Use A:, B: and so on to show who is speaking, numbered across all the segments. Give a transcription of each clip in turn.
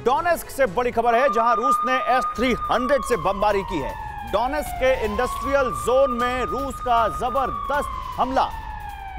A: Donetsk से बड़ी खबर है, जहां रूस ने S-300 से बमबारी की है। डोनेस्क के इंडस्ट्रियल जोन में रूस का जबरदस्त हमला।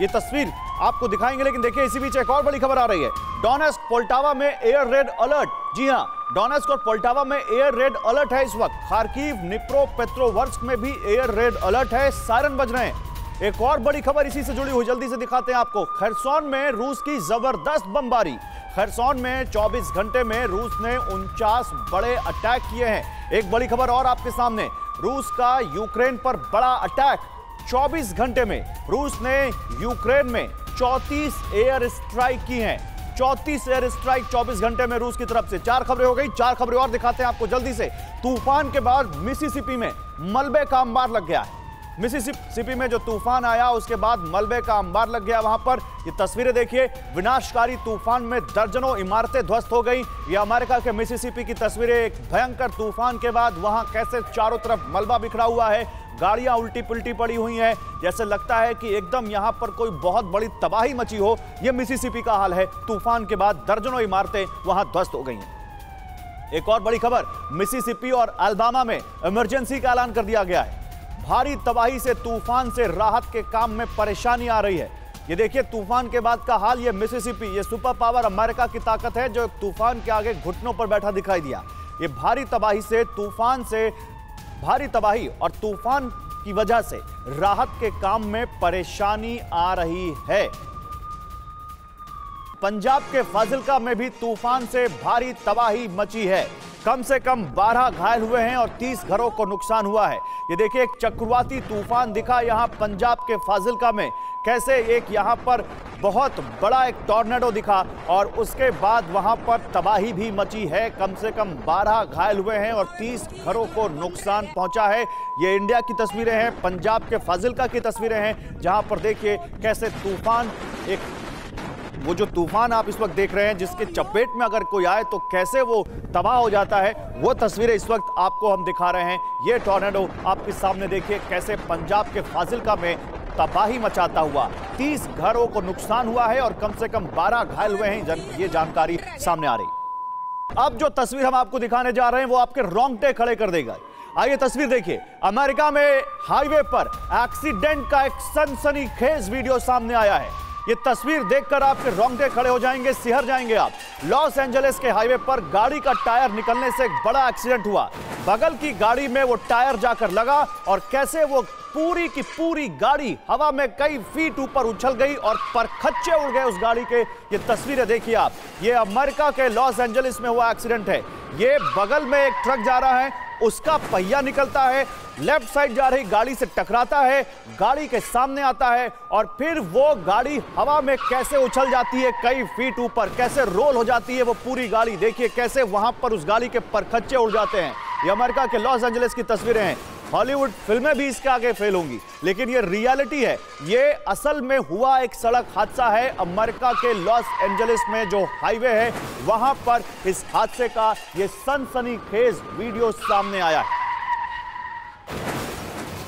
A: ये तस्वीर आपको दिखाएंगे, लेकिन देखिए इसी बीच एक और बड़ी खबर आ रही है। डोनेस्क पोल्टावा में एयर रेड अलर्ट। जी हां, डोनेस्क और पोल्टावा में एयर रेड अलर्ट है इस वक्त। खार्किव, निप्रोपेट्रोवर्स्क में भी एयर रेड अलर्ट है, सायरन बज रहे हैं। एक और बड़ी खबर इसी से जुड़ी हुई, जल्दी से दिखाते हैं आपको। खरसोन में रूस की जबरदस्त बमबारी। खरसोन में 24 घंटे में रूस ने 49 बड़े अटैक किए हैं। एक बड़ी खबर और आपके सामने, रूस का यूक्रेन पर बड़ा अटैक। 24 घंटे में रूस ने यूक्रेन में 34 एयर स्ट्राइक की हैं। 34 एयर स्ट्राइक 24 घंटे में रूस की तरफ से। 4 खबरें हो गई, 4 खबरें और दिखाते हैं आपको जल्दी से। तूफान के बाद मिसिसिपी में मलबे का अंबार लग गया है। मिसिसिपी में जो तूफान आया उसके बाद मलबे का अंबार लग गया वहां पर। ये तस्वीरें देखिए, विनाशकारी तूफान में दर्जनों इमारतें ध्वस्त हो गई। ये अमेरिका के मिसिसिपी की तस्वीरें। एक भयंकर तूफान के बाद वहां कैसे चारों तरफ मलबा बिखरा हुआ है, गाड़ियां उल्टी पुल्टी पड़ी हुई हैं, जैसे लगता है कि एकदम यहां पर कोई बहुत बड़ी तबाही मची हो। यह मिसिसिपी का हाल है। तूफान के बाद दर्जनों इमारतें वहां ध्वस्त हो गई हैं। एक और बड़ी खबर, मिसिसिपी और अलाबामा में इमरजेंसी का ऐलान कर दिया गया है। भारी तबाही से, तूफान से राहत के काम में परेशानी आ रही है। ये देखिए तूफान के बाद का हाल। ये मिसिसिपी, ये सुपर पावर अमेरिका की ताकत है जो तूफान के आगे घुटनों पर बैठा दिखाई दिया। ये भारी तबाही से, तूफान से, भारी तबाही और तूफान की वजह से राहत के काम में परेशानी आ रही है। पंजाब के फाजिल्का में भी तूफान से भारी तबाही मची है। कम से कम 12 घायल हुए हैं और 30 घरों को नुकसान हुआ है। ये देखिए एक चक्रवाती तूफान दिखा यहां पंजाब के फाजिल्का में, कैसे एक यहां पर बहुत बड़ा एक टॉर्नेडो दिखा और उसके बाद वहां पर तबाही भी मची है। कम से कम 12 घायल हुए हैं और 30 घरों को नुकसान पहुंचा है। ये इंडिया की तस्वीरें हैं, पंजाब के फाजिल्का की तस्वीरें हैं, जहां पर देखिए कैसे तूफान, एक वो जो तूफान आप इस वक्त देख रहे हैं जिसके चपेट में अगर कोई आए तो कैसे वो तबाह हो जाता है, वो तस्वीरें इस वक्त आपको हम दिखा रहे हैं। ये टॉर्नेडो आपके सामने देखिए कैसे पंजाब के फाजिल्का में तबाही मचाता हुआ। 30 घरों को नुकसान हुआ है और कम से कम 12 घायल हुए हैं, ये जानकारी सामने आ रही। अब जो तस्वीर हम आपको दिखाने जा रहे हैं वो आपके रोंगटे खड़े कर देगा। आइए तस्वीर देखिए। अमेरिका में हाईवे पर एक्सीडेंट का एक सनसनीखेज वीडियो सामने आया है। ये तस्वीर देखकर आपके रोंगटे खड़े हो जाएंगे, सिहर जाएंगे आप। लॉस एंजलिस के हाईवे पर गाड़ी का टायर निकलने से एक बड़ा एक्सीडेंट हुआ। बगल की गाड़ी में वो टायर जाकर लगा और कैसे वो पूरी की पूरी गाड़ी हवा में कई फीट ऊपर उछल गई और परखच्चे उड़ गए उस गाड़ी के। ये तस्वीरें देखिए आप। ये अमेरिका के लॉस एंजलिस में हुआ एक्सीडेंट है। ये बगल में एक ट्रक जा रहा है, उसका पहिया निकलता है, लेफ्ट साइड जा रही गाड़ी से टकराता है, गाड़ी के सामने आता है और फिर वो गाड़ी हवा में कैसे उछल जाती है कई फीट ऊपर, कैसे रोल हो जाती है वो पूरी गाड़ी। देखिए कैसे वहां पर उस गाड़ी के परखच्चे उड़ जाते हैं। ये अमेरिका के लॉस एंजलिस की तस्वीरें हैं। हॉलीवुड फिल्में भी इसके आगे फेल होंगी, लेकिन ये रियलिटी है। ये असल में हुआ एक सड़क हादसा है। अमेरिका के लॉस एंजलिस में जो हाईवे है वहां पर इस हादसे का ये सनसनीखेज वीडियो सामने आया है।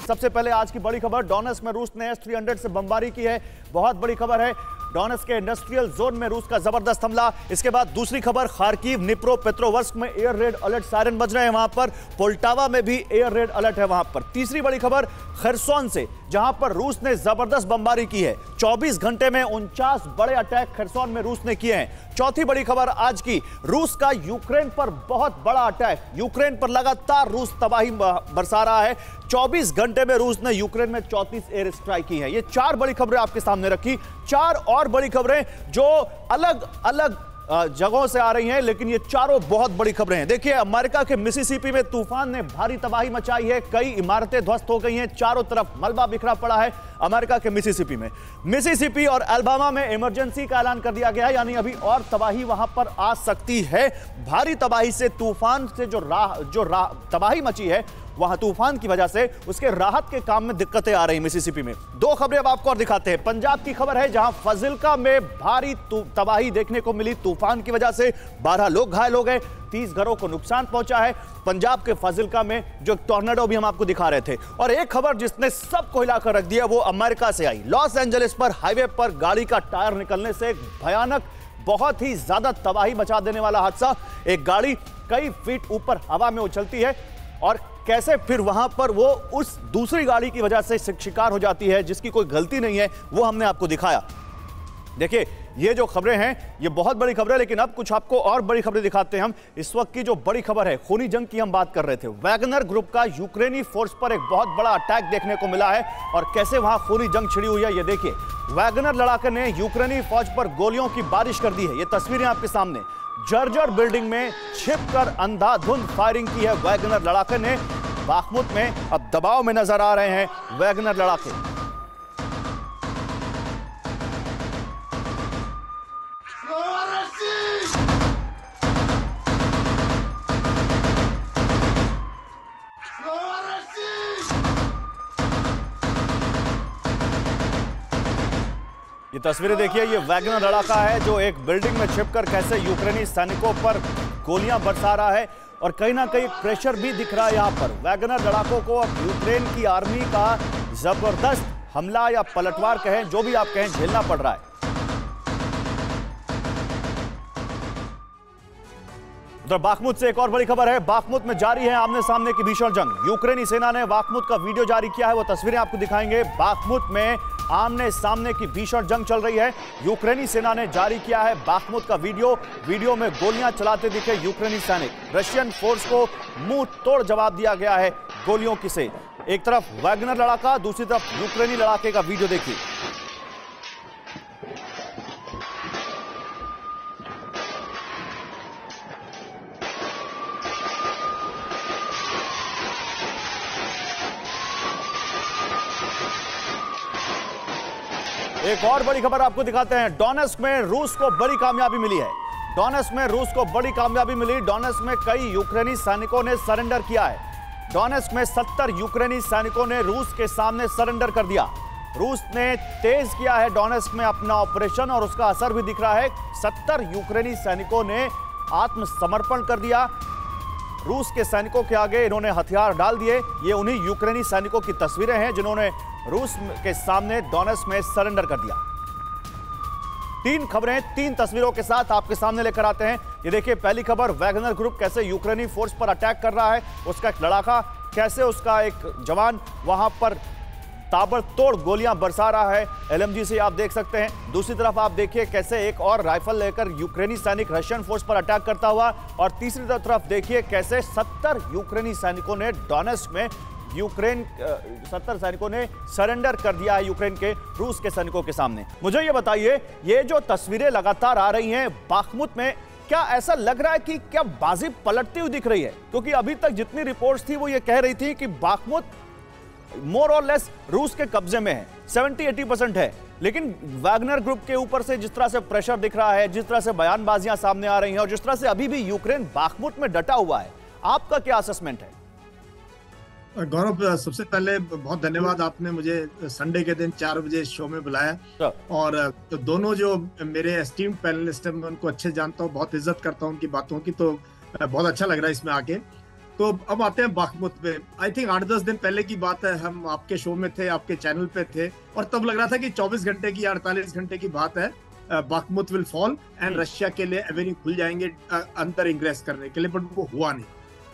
A: सबसे पहले आज की बड़ी खबर, डोनेस्क में रूस ने S-300 से बमबारी की है। बहुत बड़ी खबर है। डोनेस्क के इंडस्ट्रियल जोन में रूस का जबरदस्त हमला। इसके बाद दूसरी खबर, खार्किव, निप्रोपेट्रोवर्स्क में एयर रेड अलर्ट, सायरन बज रहे हैं वहां पर। पोल्टावा में भी एयर रेड अलर्ट है वहां पर। तीसरी बड़ी खबर खरसोन से, जहां पर रूस ने जबरदस्त बमबारी की है। 24 घंटे में 49 बड़े अटैक खरसोन में रूस ने किए हैं। चौथी बड़ी खबर आज की, रूस का यूक्रेन पर बहुत बड़ा अटैक। यूक्रेन पर लगातार रूस तबाही बरसा रहा है। 24 घंटे में रूस ने यूक्रेन में 34 एयर स्ट्राइक की है। ये 4 बड़ी खबरें आपके सामने रखी। 4 और बड़ी खबरें जो अलग अलग जगहों से आ रही हैं, लेकिन ये चारों बहुत बड़ी खबरें हैं। देखिए अमेरिका के मिसिसिपी में तूफान ने भारी तबाही मचाई है। कई इमारतें ध्वस्त हो गई हैं, चारों तरफ मलबा बिखरा पड़ा है अमेरिका के मिसिसिपी में। मिसिसिपी और अलाबामा में इमरजेंसी का ऐलान कर दिया गया है, यानी अभी और तबाही वहां पर आ सकती है। भारी तबाही से, तूफान से जो तबाही मची है वहां तूफान की वजह से उसके राहत के काम में दिक्कतें आ रही मिसिसिपी में। 2 खबरें अब आपको और दिखाते हैं। पंजाब की खबर है, जहां फाजिल्का में भारी तबाही देखने को मिली। तूफान की वजह से 12 लोग घायल हो गए, 30 घरों को नुकसान पहुंचा है पंजाब के फाजिल्का में, जो टॉर्नेडो भी हम आपको दिखा रहे थे। और एक खबर जिसने सबको हिलाकर रख दिया वो अमेरिका से आई। लॉस एंजलिस पर हाईवे पर गाड़ी का टायर निकलने से एक भयानक बहुत ही ज्यादा तबाही मचा देने वाला हादसा। एक गाड़ी कई फीट ऊपर हवा में उछलती है और कैसे फिर वहां पर वो उस दूसरी गाड़ी की वजह से शिकार हो जाती है जिसकी कोई गलती नहीं है, वो हमने आपको दिखाया। देखिए ये जो खबरें हैं ये बहुत बड़ी खबर है, लेकिन अब कुछ आपको और बड़ी खबरें दिखाते हैं हम। इस वक्त की जो बड़ी खबर है, खूनी जंग की हम बात कर रहे थे। वैगनर ग्रुप का यूक्रेनी फोर्स पर एक बहुत बड़ा अटैक देखने को मिला है और कैसे वहां खूनी जंग छिड़ी हुई है ये देखिए। वैगनर लड़ाके ने यूक्रेनी फौज पर गोलियों की बारिश कर दी है। ये तस्वीरें आपके सामने। जर्जर बिल्डिंग में छिपकर अंधाधुंध फायरिंग की है वैगनर लड़ाके ने। बाखमुत में अब दबाव में नजर आ रहे हैं वैगनर लड़ाके। ये तस्वीरें देखिए, ये वैगनर लड़ाका है जो एक बिल्डिंग में छिपकर कैसे यूक्रेनी सैनिकों पर गोलियां बरसा रहा है और कहीं ना कहीं प्रेशर भी दिख रहा है यहां पर। वैगनर लड़ाकों को अब यूक्रेन की आर्मी का जबरदस्त हमला या पलटवार कहें, जो भी आप कहें, झेलना पड़ रहा है। उधर बाखमुत से एक और बड़ी खबर है। बाखमुत में जारी है आमने सामने की भीषण जंग। यूक्रेनी सेना ने बाखमुत का वीडियो जारी किया है, वो तस्वीरें आपको दिखाएंगे। बाखमुत में आमने सामने की भीषण जंग चल रही है। यूक्रेनी सेना ने जारी किया है बाखमुत का वीडियो में गोलियां चलाते दिखे यूक्रेनी सैनिक। रशियन फोर्स को मुंह तोड़ जवाब दिया गया है गोलियों की से। एक तरफ वैगनर लड़ाका, दूसरी तरफ यूक्रेनी लड़ाके का वीडियो देखिए। एक और बड़ी खबर आपको दिखाते हैं। डोनेस्क में रूस को बड़ी कामयाबी मिली है। डोनेस्क में रूस को बड़ी कामयाबी मिली। डोनेस्क में कई यूक्रेनी सैनिकों ने सरेंडर किया है। डोनेस्क में 70 यूक्रेनी सैनिकों ने रूस के सामने सरेंडर कर दिया। रूस ने तेज किया है डोनेस्क में अपना ऑपरेशन और उसका असर भी दिख रहा है। 70 यूक्रेनी सैनिकों ने आत्मसमर्पण कर दिया। रूस के सैनिकों के आगे इन्होंने हथियार डाल दिए। ये उन्हीं यूक्रेनी सैनिकों की तस्वीरें हैं जिन्होंने रूस के सामने डोनेस्क में सरेंडर कर दिया। 3 खबरें 3 तस्वीरों के साथ आपके सामने लेकर आते हैं। ये देखिए, पहली खबर, वैगनर ग्रुप कैसे यूक्रेनी फोर्स पर अटैक कर रहा है। उसका एक लड़ाका कैसे उसका एक जवान वहां पर ताबड़तोड़ गोलियां बरसा रहा है एलएमजी से, आप देख सकते हैं। दूसरी तरफ आप देखिए कैसे एक और राइफल लेकर यूक्रेनी सैनिक रशियन फोर्स पर अटैक करता हुआ, और तीसरी तरफ देखिए कैसे 70 यूक्रेनी सैनिकों ने डोनेस्क में 70 सैनिकों ने सरेंडर कर दिया है यूक्रेन के रूस के सैनिकों के सामने। मुझे ये बताइए, ये जो तस्वीरें लगातार आ रही हैं बाखमुत में, क्या ऐसा लग रहा है कि क्या बाजी पलटती हुई दिख रही है? क्योंकि अभी तक जितनी रिपोर्ट्स थी वो ये कह रही थी कि बाखमुत मोर और लेस रूस के कब्जे में है, 70-80% है। लेकिन वैगनर ग्रुप के ऊपर से जिस तरह से प्रेशर दिख रहा है, जिस तरह से बयानबाजियां सामने आ रही हैं और जिस तरह से अभी भी यूक्रेन बाखमुत में डटा हुआ है, आपका क्या असेसमेंट है?
B: गौरव, सबसे पहले बहुत धन्यवाद, आपने मुझे संडे के दिन 4 बजे शो में बुलाया। और तो दोनों जो मेरे एस्टीम्ड पैनलिस्ट हैं, मैं उनको अच्छे जानता हूँ, बहुत इज्जत करता हूँ उनकी बातों की, तो बहुत अच्छा लग रहा है इसमें आके। तो अब आते हैं बाखमुत पे। आई थिंक 8-10 दिन पहले की बात है, हम आपके शो में थे, आपके चैनल पे थे, और तब लग रहा था कि 24 घंटे की या 48 घंटे की बात है, Bakhmut will fall and Russia के लिए एवेन्यू खुल जाएंगे अंदर इंग्रेस करने के लिए, बट वो हुआ नहीं।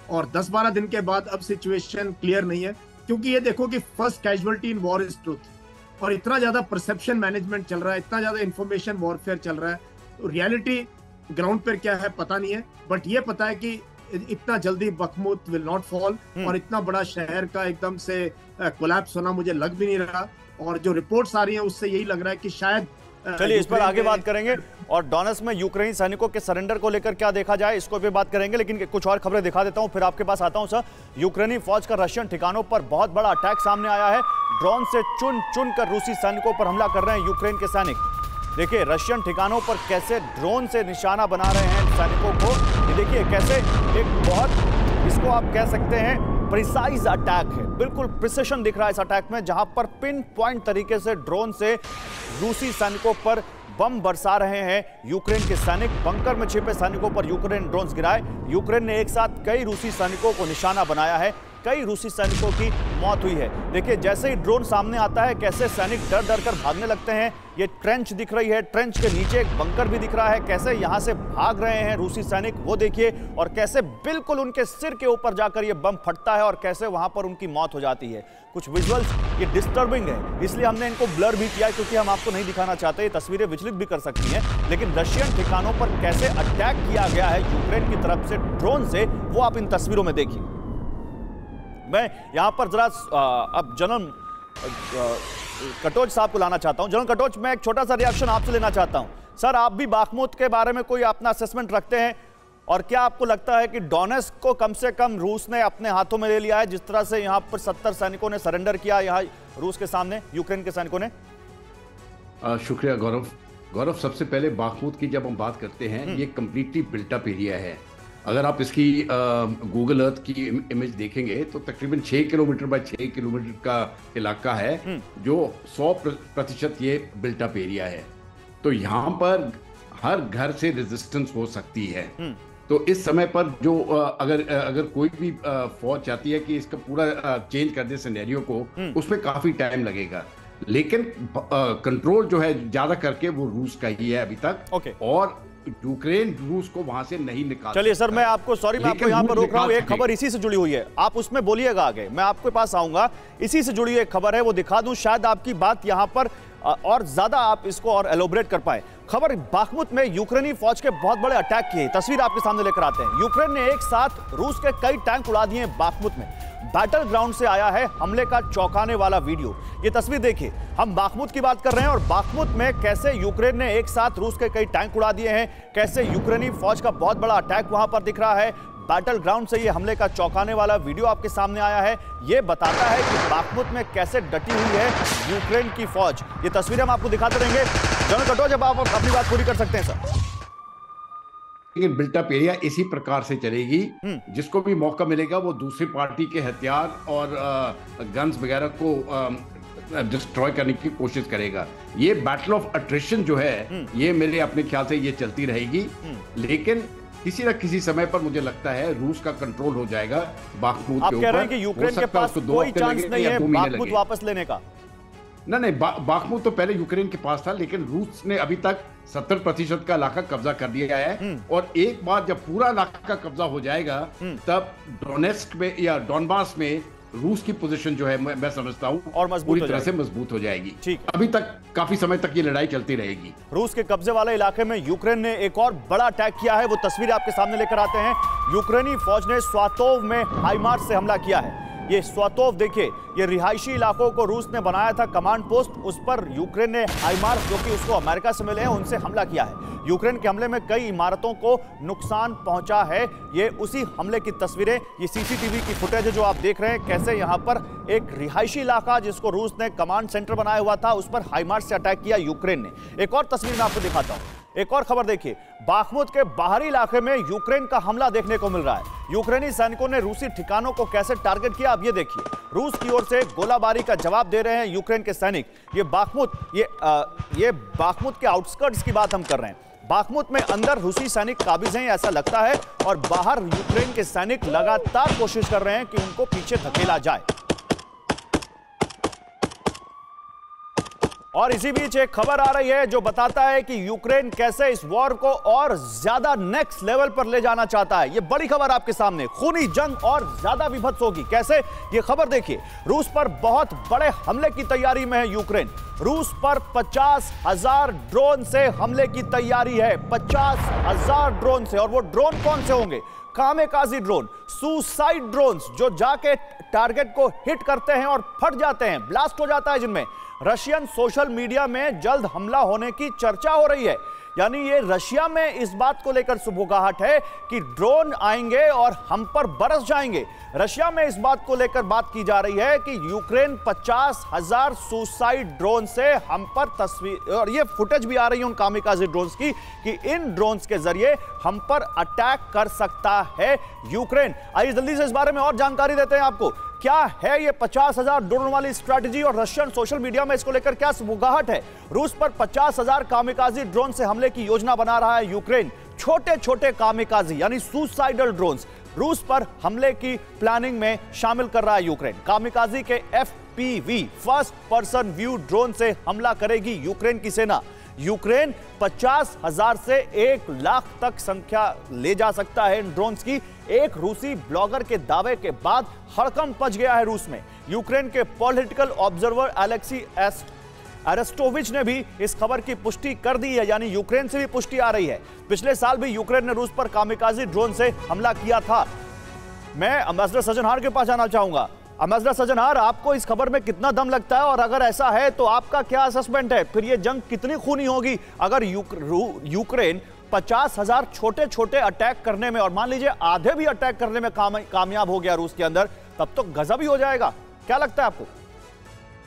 B: और 10-12 दिन के बाद अब सिचुएशन क्लियर नहीं है, क्योंकि ये देखो कि first casualty in war is truth, और इतना ज्यादा परसेप्शन मैनेजमेंट चल रहा है, इतना ज्यादा इंफॉर्मेशन वॉरफेयर चल रहा है, तो रियलिटी ग्राउंड पर क्या है पता नहीं है। बट ये पता है कि इतना जल्दी बाखमुत विल नॉट फॉल, और इतना बड़ा शहर का एकदम से कोलैप्स होना मुझे लग भी नहीं रहा। और जो रिपोर्ट्स आ रही हैं उससे यही लग रहा है कि शायद,
A: चलिए इस पर आगे बात करेंगे, और डोनेस्क में यूक्रेनी सैनिकों के सरेंडर को लेकर क्या देखा जाए इसको भी बात करेंगे। लेकिन कुछ और खबरें दिखा देता हूं, फिर आपके पास आता हूं। सर, यूक्रेनी फौज का रशियन ठिकानों पर बहुत बड़ा अटैक सामने आया है। ड्रोन से चुन कर रूसी सैनिकों पर हमला कर रहे हैं यूक्रेन के सैनिक। देखिए रशियन ठिकानों पर कैसे ड्रोन से निशाना बना रहे हैं सैनिकों को। ये देखिए कैसे एक बहुत, इसको आप कह सकते हैं प्रिसाइज अटैक है, बिल्कुल प्रिसिशन दिख रहा है इस अटैक में, जहां पर पिन पॉइंट तरीके से ड्रोन से रूसी सैनिकों पर बम बरसा रहे हैं यूक्रेन के सैनिक। बंकर में छिपे सैनिकों पर यूक्रेन ड्रोन्स गिराए। यूक्रेन ने एक साथ कई रूसी सैनिकों को निशाना बनाया है। कई रूसी सैनिकों की मौत हुई है। देखिए जैसे ही ड्रोन सामने आता है कैसे सैनिक डर डर कर भागने लगते हैं। ये ट्रेंच दिख रही है, ट्रेंच के नीचे एक बंकर भी दिख रहा है, कैसे यहां से भाग रहे हैं रूसी सैनिक वो देखिए, और कैसे बिल्कुल उनके सिर के ऊपर जाकर ये बम फटता है और कैसे वहां पर उनकी मौत हो जाती है। कुछ विजुअल्स ये डिस्टर्बिंग है, इसलिए हमने इनको ब्लर भी किया क्योंकि हम आपको नहीं दिखाना चाहते, ये तस्वीरें विचलित भी कर सकती हैं। लेकिन रशियन ठिकानों पर कैसे अटैक किया गया है यूक्रेन की तरफ से ड्रोन से, वो आप इन तस्वीरों में देखिए। मैं यहां पर जरा अब जनरल कटोच साहब को लाना चाहता हूं। जनरल कटोच, मैं एक छोटा सा रिएक्शन आपसे लेना चाहता हूं। सर, आप भी बाखमुत के बारे में कोई अपना असेसमेंट रखते हैं, और क्या आपको लगता है कि डोनेस्क को कम से कम रूस ने अपने हाथों में ले लिया है, जिस तरह से यहां पर 70 सैनिकों ने सरेंडर किया यहां रूस के सामने, यूक्रेन के सैनिकों ने?
C: शुक्रिया गौरव, सबसे पहले बाखमुत की जब हम बात करते हैं, ये कंप्लीटली बिल्टअप एरिया है। अगर आप इसकी गूगल अर्थ की इमेज देखेंगे तो तकरीबन 6 किलोमीटर बाय 6 किलोमीटर का इलाका है, जो 100% ये बिल्टअप एरिया है। तो यहाँ पर हर घर से रेजिस्टेंस हो सकती है। तो इस समय पर जो अगर कोई भी फौज चाहती है कि इसका पूरा चेंज कर दे सिनेरियो को, उसमें काफी टाइम लगेगा। लेकिन कंट्रोल जो है ज्यादा करके वो रूस का ही है अभी तक, और यूक्रेन रूस को वहां से नहीं निकाल।
A: चलिए सर, मैं आपको सॉरी, मैं आपको यहाँ पर रोक रहा हूँ। एक खबर इसी से जुड़ी हुई है, आप उसमें बोलिएगा आगे, मैं आपके पास आऊंगा। इसी से जुड़ी एक खबर है, वो दिखा दूं, शायद आपकी बात यहाँ पर और ज्यादा आप इसको और एलोबरेट कर पाए। खबर बाखमुत में यूक्रेनी फौज के बहुत बड़े अटैक की है, तस्वीर आपके सामने लेकर आते हैं। यूक्रेन ने एक साथ रूस के कई टैंक उड़ा दिए बाखमुत में। बैटल ग्राउंड से आया है हमले का चौंकाने वाला वीडियो। ये तस्वीर देखिए, हम बाखमुत की बात कर रहे हैं और बाखमुत में कैसे यूक्रेन ने एक साथ रूस के कई टैंक उड़ा दिए हैं, कैसे यूक्रेनी फौज का बहुत बड़ा अटैक वहां पर दिख रहा है। बैटल ग्राउंड से ये हमले का चौंकाने वाला वीडियो आपके सामने आया है। ये बताता है कि बाखमुत में कैसे डटी हुई है यूक्रेन की फौज। ये तस्वीरें हम आपको दिखाते रहेंगे। जनरल कटोच, जब आप अपनी बात पूरी कर सकते हैं सर।
C: लेकिन बिल्टअप एरिया इसी प्रकार से चलेगी, जिसको भी मौका मिलेगा वो दूसरी पार्टी के हथियार और गन्स वगैरह को डिस्ट्रॉय करने की कोशिश करेगा। ये बैटल ऑफ अट्रिशन जो है, ये मेरे अपने ख्याल से ये चलती रहेगी। लेकिन किसी न किसी समय पर मुझे लगता है रूस का कंट्रोल हो जाएगा बाखमुत के ऊपर।
A: आप कह रहे हैं कि यूक्रेन के पास कोई चांस नहीं है बाखमुत वापस लेने का?
C: नहीं, बाखमुत तो पहले यूक्रेन के पास था, लेकिन रूस ने अभी तक 70% का इलाका कब्जा कर लिया है। और एक बार जब पूरा इलाका कब्जा हो जाएगा, तब डोनेस्क में या डॉनबास में रूस की पोजीशन जो है, मैं समझता हूं, और पूरी तरह से मजबूत हो जाएगी। ठीक, अभी तक काफी समय तक ये लड़ाई चलती रहेगी।
A: रूस के कब्जे वाले इलाके में यूक्रेन ने एक और बड़ा अटैक किया है, वो तस्वीर आपके सामने लेकर आते हैं। यूक्रेनी फौज ने स्वातोव में हाइमार्स से हमला किया है। ये स्वातोव देखिए, ये रिहायशी इलाकों को रूस ने बनाया था कमांड पोस्ट, उस पर यूक्रेन ने हाइमार्स, जो कि उसको अमेरिका से मिले हैं, उनसे हमला किया है। यूक्रेन के हमले में कई इमारतों को नुकसान पहुंचा है। ये उसी हमले की तस्वीरें, ये सीसीटीवी की फुटेज है जो आप देख रहे हैं, कैसे यहां पर एक रिहायशी इलाका जिसको रूस ने कमांड सेंटर बनाया हुआ था, उस पर हाइमार्स से अटैक किया यूक्रेन ने। एक और तस्वीर मैं आपको दिखाता हूं, एक और खबर देखिए, बाखमुत के बाहरी इलाके में यूक्रेन का हमला देखने को मिल रहा है। यूक्रेनी सैनिकों ने रूसी ठिकानों को कैसे टारगेट किया, अब ये देखिए। रूस की ओर से गोलाबारी का जवाब दे रहे हैं यूक्रेन के सैनिक। ये बाखमुत, ये बाखमुत के आउटस्कर्ट्स की बात हम कर रहे हैं। बाखमुत में अंदर रूसी सैनिक काबिज हैं ऐसा लगता है, और बाहर यूक्रेन के सैनिक लगातार कोशिश कर रहे हैं कि उनको पीछे धकेला जाए। और इसी बीच एक खबर आ रही है जो बताता है कि यूक्रेन कैसे इस वॉर को और ज्यादा नेक्स्ट लेवल पर ले जाना चाहता है। ये बड़ी खबर आपके सामने, खूनी जंग और ज्यादा विभत्स होगी। कैसे, ये खबर देखिए। रूस पर बहुत बड़े हमले की तैयारी में है यूक्रेन। रूस पर 50,000 ड्रोन से हमले की तैयारी है, 50,000 ड्रोन से। और वो ड्रोन कौन से होंगे? कामेकाजी ड्रोन, सुसाइड ड्रोन्स, जो जाके टारगेट को हिट करते हैं और फट जाते हैं, ब्लास्ट हो जाता है जिनमें। रशियन सोशल मीडिया में जल्द हमला होने की चर्चा हो रही है। यानी ये रशिया में इस बात को लेकर सुबुगाहट है कि ड्रोन आएंगे और हम पर बरस जाएंगे। रशिया में इस बात को लेकर बात की जा रही है कि यूक्रेन 50,000 सुसाइड ड्रोन से हम पर तस्वीर, और ये फुटेज भी आ रही है उन कामिकाज़े ड्रोन्स की, कि इन ड्रोन्स के जरिए हम पर अटैक कर सकता है यूक्रेन। आइए जल्दी से इस बारे में और जानकारी देते हैं आपको। क्या है ये 50,000 ड्रोन वाली स्ट्रैटेजी, और रशियन सोशल मीडिया में इसको लेकर क्या सुबुगाहट है? रूस पर 50,000 कामिकाज़ी ड्रोन से हमले की योजना बना रहा है यूक्रेन। छोटे छोटे कामिकाजी यानी सुसाइडल ड्रोन्स रूस पर हमले की प्लानिंग में शामिल कर रहा है यूक्रेन। कामिकाजी के FPV first person view drone से हमला करेगी यूक्रेन की सेना। यूक्रेन 50,000 से 1 लाख तक संख्या ले जा सकता है इन ड्रोन्स की। एक रूसी ब्लॉगर के दावे के बाद हड़कंप मच गया है रूस में। यूक्रेन के पॉलिटिकल ऑब्जर्वर अलेक्सी अरेस्टोविच ने भी इस खबर की पुष्टि कर दी है, यानी यूक्रेन से भी पुष्टि आ रही है। पिछले साल भी यूक्रेन ने रूस पर कामिकाजी ड्रोन से हमला किया था। मैं अम्बेसडर सज्जनहार के पास जाना चाहूंगा। अम्बेसडर सज्जनहार, आपको इस खबर में कितना दम लगता है और अगर ऐसा है तो आपका क्या असेसमेंट है? फिर ये जंग कितनी खूनी होगी अगर यूक्रेन 50,000 छोटे छोटे अटैक करने में, और मान लीजिए आधे भी अटैक करने में कामयाब हो गया रूस के अंदर, तब तो गजब ही हो जाएगा। क्या लगता है आपको?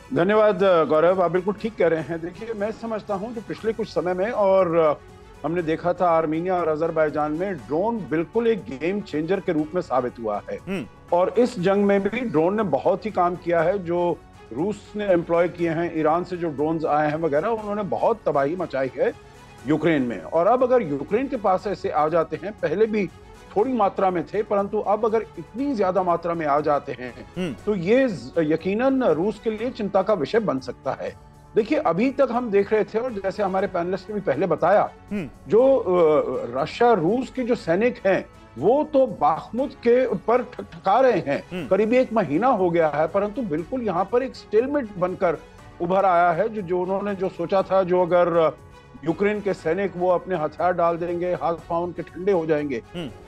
D: धन्यवाद गौरव, आप बिल्कुल ठीक कह रहे हैं। देखिए, मैं समझता हूं कि पिछले कुछ समय में और हमने देखा था आर्मीनिया और अजरबैजान में ड्रोन बिल्कुल एक गेम चेंजर के रूप में साबित हुआ है। और इस जंग में भी ड्रोन ने बहुत ही काम किया है। जो रूस ने एम्प्लॉय किए हैं, ईरान से जो ड्रोन्स आए हैं वगैरह, उन्होंने बहुत तबाही मचाई है यूक्रेन में। और अब अगर यूक्रेन के पास ऐसे आ जाते हैं, पहले भी थोड़ी मात्रा में थे परंतु अब अगर इतनी ज्यादा मात्रा में आ जाते हैं तो ये यकीनन रूस के लिए चिंता का विषय बन सकता है। देखिए, अभी तक हम देख रहे थे और जैसे हमारे पैनलिस्ट ने भी पहले बताया, जो रशिया रूस के जो सैनिक हैं वो तो बाखमुत के ऊपर ठकठका रहे हैं। करीब 1 महीना हो गया है, परंतु बिल्कुल यहाँ पर एक स्टेलमेट बनकर उभर आया है। जो उन्होंने जो सोचा था, जो अगर यूक्रेन के सैनिक वो अपने हथियार डाल देंगे, हाथ पांव उनके ठंडे हो जाएंगे,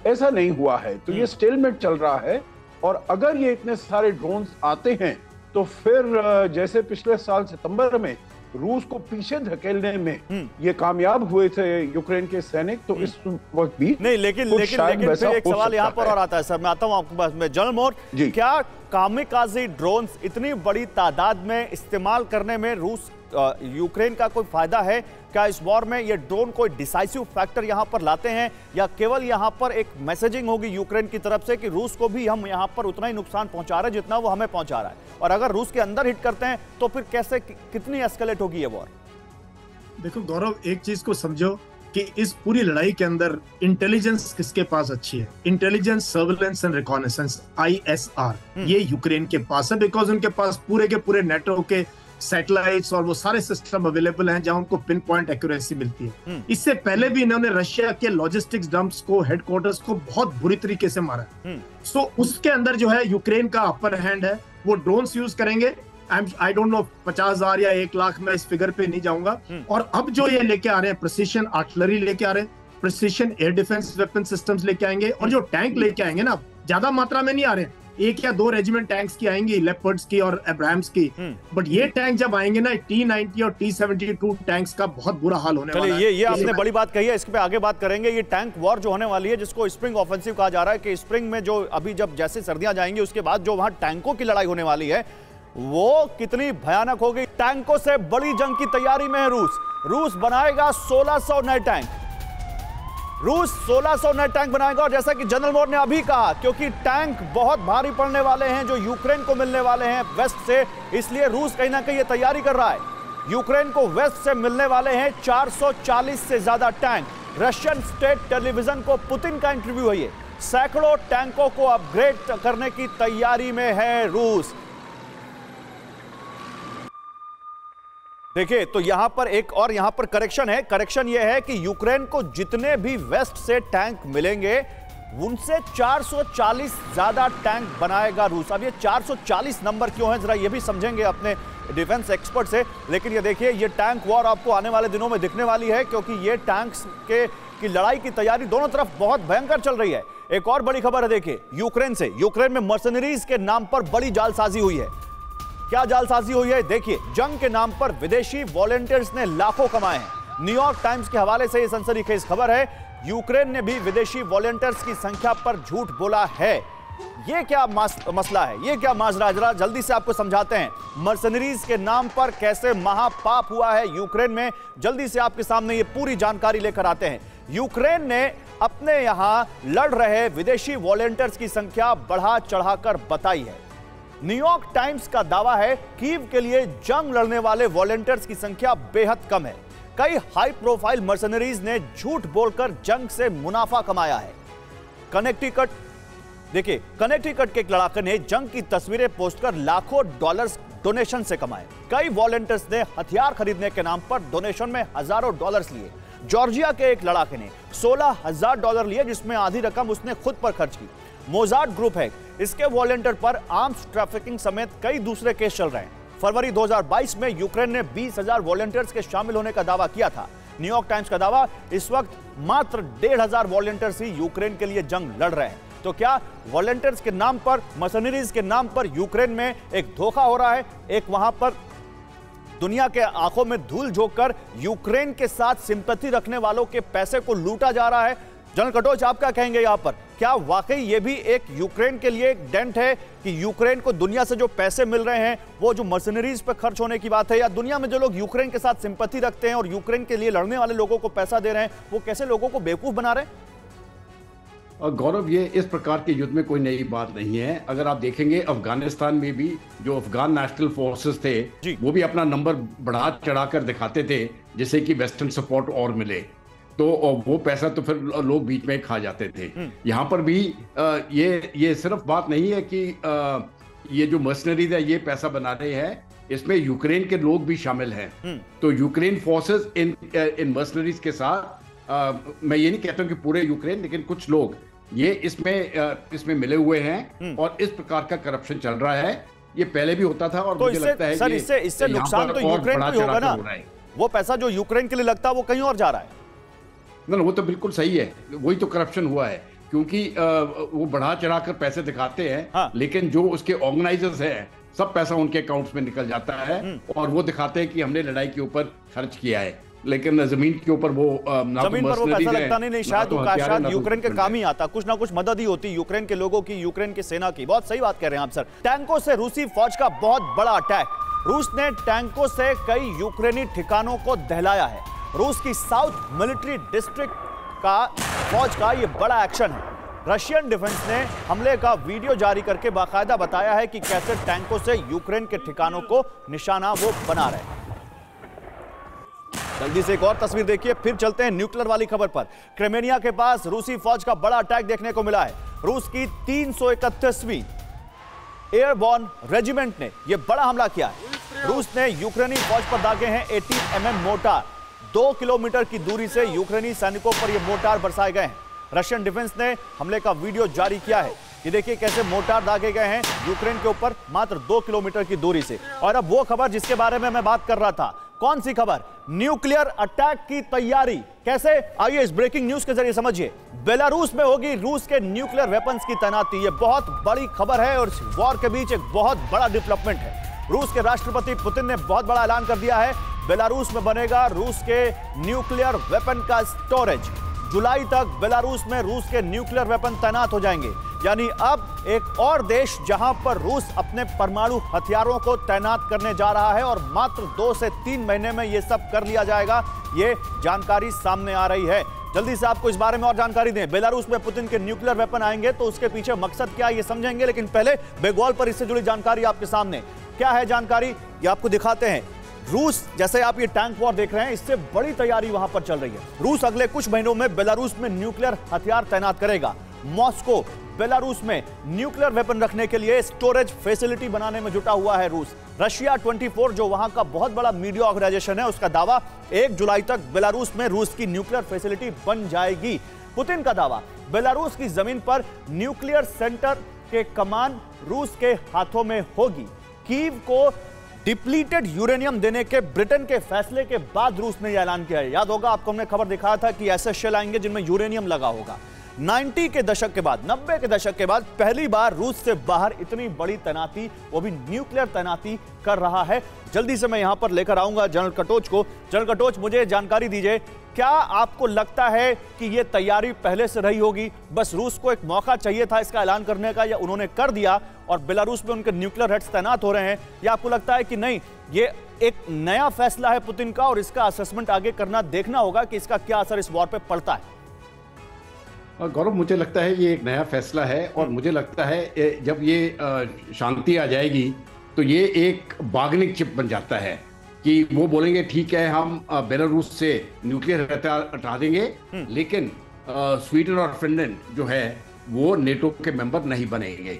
D: ऐसा नहीं हुआ है। तो ये स्टेलमेट चल रहा है। और अगर ये इतने सारे ड्रोन्स आते हैं तो फिर जैसे पिछले साल सितंबर में रूस को पीछे धकेलने में ये कामयाब हुए थे यूक्रेन के सैनिक, तो इस वक्त भी
A: नहीं। लेकिन फिर एक सवाल यहाँ पर और आता है सर, मैं आता हूँ आपके पास में। जनरल मोर, क्या कामिकाजी ड्रोन्स इतनी बड़ी तादाद में इस्तेमाल करने में रूस यूक्रेन का कोई फायदा है? क्या इस वॉर में ये ड्रोन कोई डिसाइसिव फैक्टर यहां पर लाते हैं, या केवल यहां पर एक मैसेजिंग होगी यूक्रेन की तरफ से कि रूस को भी हम यहां पर उतना ही नुकसान पहुंचा रहे हैं जितना वो हमें पहुंचा रहा है, और अगर रूस के अंदर हिट करते हैं तो फिर कैसे, कितनी एस्केलेट होगी ये वॉर?
B: देखो गौरव, एक चीज को समझो कि इस पूरी लड़ाई के अंदर इंटेलिजेंस किसके पास अच्छी है? Intelligence, surveillance and reconnaissance, ISR, ये यूक्रेन के पास है। बिकॉज उनके पास पूरे के पूरे नेटवर्क के सैटेलाइट्स और वो सारे सिस्टम अवेलेबल हैं जहां उनको पिन पॉइंट एक्यूरेसी मिलती है। इससे पहले भी इन्होंने रशिया के लॉजिस्टिक्स डंप्स को, हेडक्वार्टर्स को बहुत बुरी तरीके से मारा है। सो उसके अंदर जो है यूक्रेन का अपर हैंड है। वो ड्रोन्स यूज करेंगे। आई डोंट नो 50,000 या 1 लाख, मैं इस फिगर पे नहीं जाऊंगा। और अब जो ये लेके आ रहे हैं, प्रिसीशन आर्टिलरी लेके आ रहे हैं, precision air defence weapon systems लेके आएंगे, और जो टैंक लेके आएंगे ना, ज्यादा मात्रा में नहीं आ रहे हैं, 1 या 2 रेजिमेंट टैंक्स की आएंगी, लेपर्ड्स की और अब्राहम्स की। बट ये टैंक जब आएंगे ना, T-90 और T-72 टैंक्स का बहुत बुरा हाल होने वाला है।
A: ये आपने बड़ी बात कही है, इसके पे आगे बात करेंगे। ये टैंक वॉर जो होने वाली है, जिसको स्प्रिंग ऑफेंसिव कहा जा रहा है, कि स्प्रिंग में जो अभी जब जैसे सर्दियां जाएंगी उसके बाद जो वहां टैंकों की लड़ाई होने वाली है वो कितनी भयानक होगी। टैंकों से बड़ी जंग की तैयारी में है रूस बनाएगा 1600 नए टैंक। रूस 1600 नए टैंक बनाएगा, और जैसा कि जनरल मोर ने अभी कहा, क्योंकि टैंक बहुत भारी पड़ने वाले हैं जो यूक्रेन को मिलने वाले हैं वेस्ट से, इसलिए रूस कहीं ना कहीं ये तैयारी कर रहा है। यूक्रेन को वेस्ट से मिलने वाले हैं 440 से ज्यादा टैंक। रशियन स्टेट टेलीविजन को पुतिन का इंटरव्यू है ये। सैकड़ों टैंकों को अपग्रेड करने की तैयारी में है रूस। देखिए, तो यहां पर एक और यहां पर करेक्शन है। करेक्शन यह है कि यूक्रेन को जितने भी वेस्ट से टैंक मिलेंगे उनसे 440 ज्यादा टैंक बनाएगा रूस। अब ये 440 नंबर क्यों है, जरा ये भी समझेंगे अपने डिफेंस एक्सपर्ट से। लेकिन ये देखिए, ये टैंक वॉर आपको आने वाले दिनों में दिखने वाली है, क्योंकि ये टैंक्स की लड़ाई की तैयारी दोनों तरफ बहुत भयंकर चल रही है। एक और बड़ी खबर है, देखिए यूक्रेन से। यूक्रेन में मर्सनरीज के नाम पर बड़ी जालसाजी हुई है। क्या जालसाजी हुई है? देखिए, जंग के नाम पर विदेशी वॉलंटियर्स ने लाखों कमाए हैं। न्यूयॉर्क टाइम्स के हवाले से यह सनसनीखेज खबर है। यूक्रेन ने भी विदेशी वॉलंटियर्स की संख्या पर झूठ बोला है। यह क्या मसला है, यह क्या माजरा, जरा जल्दी से आपको समझाते हैं। मर्सनरीज के नाम पर कैसे महापाप हुआ है यूक्रेन में, जल्दी से आपके सामने ये पूरी जानकारी लेकर आते हैं। यूक्रेन ने अपने यहां लड़ रहे विदेशी वॉलंटियर्स की संख्या बढ़ा चढ़ाकर बताई है। न्यूयॉर्क टाइम्स का दावा है कीव के लिए जंग लड़ने वाले वॉलंटियर्स की संख्या बेहद कम है। कई हाई प्रोफाइल मर्सनरीज ने झूठ बोलकर जंग से मुनाफा कमाया है। कनेक्टिकट देखिए, कनेक्टिकट के एक लड़ाके ने जंग की तस्वीरें पोस्ट कर लाखों डॉलर्स डोनेशन से कमाए। कई वॉलंटियर्स ने हथियार खरीदने के नाम पर डोनेशन में हजारों डॉलर्स लिए। जॉर्जिया के एक लड़ाके ने $16,000 लिए, जिसमें आधी रकम उसने खुद पर खर्च की। मोजार्ट ग्रुप है, इसके वॉलंटियर पर आर्म्स ट्रैफिकिंग समेत कई दूसरे केस चल रहे हैं। फरवरी 2022 में यूक्रेन ने 20,000 वॉलंटियर्स के शामिल होने का दावा किया था। न्यूयॉर्क टाइम्स का दावा, इस वक्त मात्र 1,500 वॉलंटियर्स ही यूक्रेन के लिए जंग लड़ रहे हैं। तो क्या वॉलंटियर्स के नाम पर, मर्सनरीज के नाम पर यूक्रेन में एक धोखा हो रहा है? एक वहां पर दुनिया के आंखों में धूल झोंककर यूक्रेन के साथ सिंपैथी रखने वालों के पैसे को लूटा जा रहा है। जनरल कटोच, आप क्या कहेंगे यहां पर? क्या वाकई ये भी एक यूक्रेन के लिए एक डेंट है कि यूक्रेन को दुनिया से जो पैसे मिल रहे हैं वो जो मर्सनरीज पर खर्च होने की बात है, या दुनिया में जो लोग यूक्रेन के साथ सिंपैथी रखते हैं और यूक्रेन के लिए लड़ने वाले लोगों को पैसा दे रहे हैं, वो कैसे लोगों को बेवकूफ बना रहे हैं?
C: गौरव, ये इस प्रकार के युद्ध में कोई नई बात नहीं है। अगर आप देखेंगे अफगानिस्तान में भी जो अफगान नेशनल फोर्सेस थे वो भी अपना नंबर बढ़ा चढ़ाकर दिखाते थे जिससे कि वेस्टर्न सपोर्ट और मिले, तो वो पैसा तो फिर लोग बीच में खा जाते थे। यहाँ पर भी ये सिर्फ बात नहीं है कि ये जो मर्सनरीज है ये पैसा बना रहे हैं, इसमें यूक्रेन के लोग भी शामिल हैं। तो यूक्रेन फोर्सेस इन मर्सनरीज के साथ, मैं ये नहीं कहता हूं कि पूरे यूक्रेन, लेकिन कुछ लोग ये इसमें मिले हुए हैं और इस प्रकार का करप्शन चल रहा है। ये पहले भी होता था और
A: तो
C: मुझे लगता है
A: सर इससे नुकसान तो यूक्रेन को ही होगा ना। वो पैसा जो यूक्रेन के लिए लगता है वो कहीं और जा रहा है
C: ना। वो तो बिल्कुल सही है, वही तो करप्शन हुआ है, क्योंकि वो बढ़ा चढ़ाकर पैसे दिखाते हैं। हाँ। लेकिन जो उसके ऑर्गेनाइजर्स हैं सब पैसा उनके अकाउंट्स में निकल जाता है और वो दिखाते हैं कि हमने लड़ाई के ऊपर खर्च किया है, लेकिन जमीन के ऊपर वो
A: जमीन पर वो पैसा लगता नहीं। शायद यूक्रेन के काम ही आता, कुछ ना कुछ मदद ही होती यूक्रेन के लोगों की, यूक्रेन की सेना की। बहुत सही बात कह रहे हैं आप सर। टैंकों से रूसी फौज का बहुत बड़ा अटैक। रूस ने टैंकों से कई यूक्रेनी ठिकानों को दहलाया है। रूस की साउथ मिलिट्री डिस्ट्रिक्ट का फौज का यह बड़ा एक्शन है। रशियन डिफेंस ने हमले का वीडियो जारी करके बाकायदा बताया है कि कैसे टैंकों से यूक्रेन के ठिकानों को निशाना वो बना रहे हैं। जल्दी से एक और तस्वीर देखिए, फिर चलते हैं न्यूक्लियर वाली खबर पर। क्रिमिया के पास रूसी फौज का बड़ा अटैक देखने को मिला है। रूस की 331वीं एयरबॉर्न रेजिमेंट ने यह बड़ा हमला किया है। रूस ने यूक्रेनी फौज पर दागे हैं 18 mm मोर्टार। 2 किलोमीटर की दूरी से यूक्रेनी सैनिकों पर यह मोर्टार बरसाए गए हैं। रशियन डिफेंस ने हमले का वीडियो जारी किया है। ये देखिए कैसे मोर्टार दागे गए हैं यूक्रेन के ऊपर मात्र 2 किलोमीटर की दूरी से। और अब वो खबर जिसके बारे में मैं बात कर रहा था, कौन सी खबर? न्यूक्लियर अटैक की तैयारी। कैसे? आइए इस ब्रेकिंग न्यूज के जरिए समझिए। बेलारूस में होगी रूस के न्यूक्लियर वेपन्स की तैनाती। यह बहुत बड़ी खबर है और वॉर के बीच एक बहुत बड़ा डेवलपमेंट है। रूस के राष्ट्रपति पुतिन ने बहुत बड़ा ऐलान कर दिया है, बेलारूस में बनेगा रूस के न्यूक्लियर वेपन का स्टोरेज। जुलाई तक बेलारूस में रूस के न्यूक्लियर वेपन तैनात हो जाएंगे। यानी अब एक और देश जहां पर रूस अपने परमाणु हथियारों को तैनात करने जा रहा है और मात्र 2 से 3 महीने में यह सब कर लिया जाएगा। यह जानकारी सामने आ रही है। जल्दी से आपको इस बारे में और जानकारी दें। बेलारूस में पुतिन के न्यूक्लियर वेपन आएंगे तो उसके पीछे मकसद क्या है ये समझेंगे, लेकिन पहले बेगौल पर इससे जुड़ी जानकारी आपके सामने। क्या है जानकारी ये आपको दिखाते हैं। रूस, जैसे आप ये टैंक वॉर देख रहे हैं, इससे बड़ी तैयारी वहां पर चल रही है। रूस अगले कुछ महीनों में बेलारूस में न्यूक्लियर हथियार तैनात करेगा। मॉस्को बेलारूस में न्यूक्लियर वेपन रखने के लिए स्टोरेज फैसिलिटी बनाने में जुटा हुआ है रूस। रशिया 24 जो वहां का बहुत बड़ा मीडिया ऑर्गेनाइजेशन है, उसका दावा 1 जुलाई तक बेलारूस में रूस की न्यूक्लियर फैसिलिटी बन जाएगी। पुतिन का दावा, बेलारूस की जमीन पर न्यूक्लियर सेंटर के कमान रूस के हाथों में होगी। कीव को डिप्लीटेड यूरेनियम देने के ब्रिटेन के फैसले के बाद रूस ने यह ऐलान किया है। याद होगा आपको, हमने खबर दिखाया था कि ऐसे शेल आएंगे जिनमें यूरेनियम लगा होगा। 90 के दशक के बाद, 90 के दशक के बाद पहली बार रूस से बाहर इतनी बड़ी तैनाती, वो भी न्यूक्लियर तैनाती कर रहा है। जल्दी से मैं यहां पर लेकर आऊंगा जनरल कटोच को। जनरल कटोच, मुझे जानकारी दीजिए, क्या आपको लगता है कि यह तैयारी पहले से रही होगी, बस रूस को एक मौका चाहिए था इसका ऐलान करने का, या उन्होंने कर दिया और बेलारूस में उनके न्यूक्लियर हेड्स तैनात हो रहे हैं, या आपको लगता है कि नहीं, ये एक नया फैसला है पुतिन का और इसका असेसमेंट आगे करना, देखना होगा कि इसका क्या असर इस वॉर पे पड़ता है?
C: गौरव, मुझे लगता है ये एक नया फैसला है और मुझे लगता है जब ये शांति आ जाएगी तो ये एक बार्गेनिंग चिप बन जाता है कि वो बोलेंगे ठीक है हम बेलारूस से न्यूक्लियर हथियार हटा देंगे, लेकिन स्वीडन और फिनलैंड जो है वो नेटो के मेंबर नहीं बनेंगे।